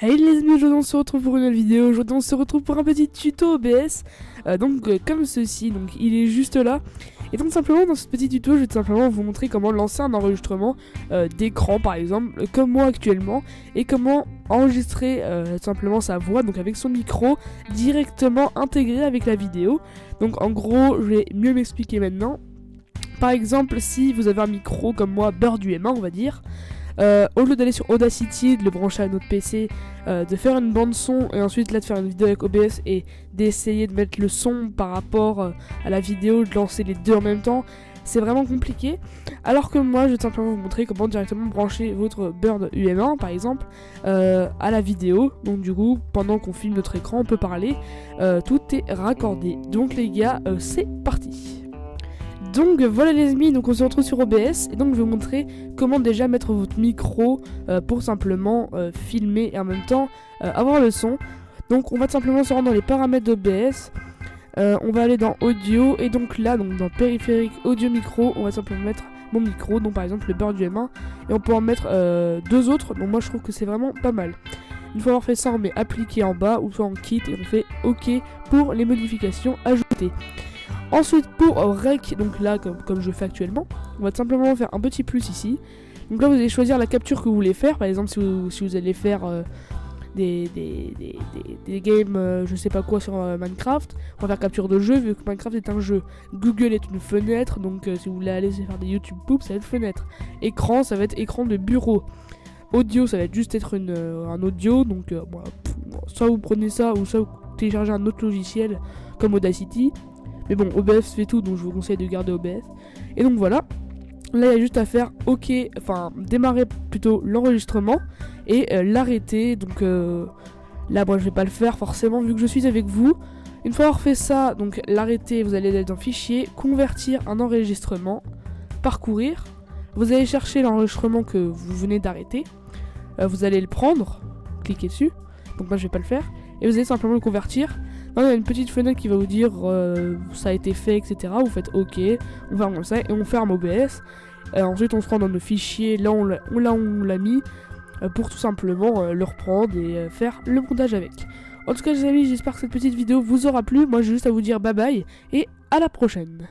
Hey les amis, aujourd'hui on se retrouve pour une nouvelle vidéo. Aujourd'hui on se retrouve pour un petit tuto OBS comme ceci, donc il est juste là. Et donc simplement dans ce petit tuto je vais tout simplement vous montrer comment lancer un enregistrement d'écran par exemple, comme moi actuellement. Et comment enregistrer tout simplement sa voix, donc avec son micro directement intégré avec la vidéo. Donc en gros je vais mieux m'expliquer maintenant. Par exemple si vous avez un micro comme moi, beurre du M1 on va dire. Au lieu d'aller sur Audacity, de le brancher à notre PC, de faire une bande son et ensuite là de faire une vidéo avec OBS et d'essayer de mettre le son par rapport à la vidéo, de lancer les deux en même temps, c'est vraiment compliqué. Alors que moi je vais simplement vous montrer comment directement brancher votre Bird UM1 par exemple à la vidéo. Donc du coup pendant qu'on filme notre écran on peut parler, tout est raccordé. Donc les gars c'est parti. Donc voilà les amis, donc on se retrouve sur OBS et donc je vais vous montrer comment déjà mettre votre micro pour simplement filmer et en même temps avoir le son. Donc on va tout simplement se rendre dans les paramètres d'OBS, on va aller dans audio et donc là donc dans périphérique audio micro on va simplement mettre mon micro, donc par exemple le Bird du M1 et on peut en mettre deux autres, donc moi je trouve que c'est vraiment pas mal. Une fois avoir fait ça on met appliquer en bas ou soit en kit et on fait OK pour les modifications ajoutées. Ensuite pour rec, donc là comme je fais actuellement, on va tout simplement faire un petit plus ici. Donc là vous allez choisir la capture que vous voulez faire. Par exemple si vous allez faire des games je sais pas quoi sur Minecraft, on va faire capture de jeu vu que Minecraft est un jeu. Google est une fenêtre, donc si vous voulez aller faire des YouTube Poop ça va être fenêtre. Écran ça va être écran de bureau. Audio ça va être juste être un audio, donc soit vous prenez ça ou soit vous téléchargez un autre logiciel comme Audacity. Mais bon, OBS fait tout, donc je vous conseille de garder OBS. Et donc voilà, là il y a juste à faire OK, enfin démarrer plutôt l'enregistrement et l'arrêter. Donc là moi je vais pas le faire forcément vu que je suis avec vous. Une fois avoir fait ça, donc l'arrêter, vous allez aller dans fichier, convertir un enregistrement, parcourir. Vous allez chercher l'enregistrement que vous venez d'arrêter. Vous allez le prendre, cliquez dessus. Donc moi je vais pas le faire. Et vous allez simplement le convertir. Là, il y a une petite fenêtre qui va vous dire ça a été fait, etc. Vous faites OK, on ferme comme ça et on ferme OBS. Ensuite, on se rend dans nos fichiers, là on l'a mis pour tout simplement le reprendre et faire le montage avec. En tout cas, les amis, j'espère que cette petite vidéo vous aura plu. Moi, j'ai juste à vous dire bye bye et à la prochaine.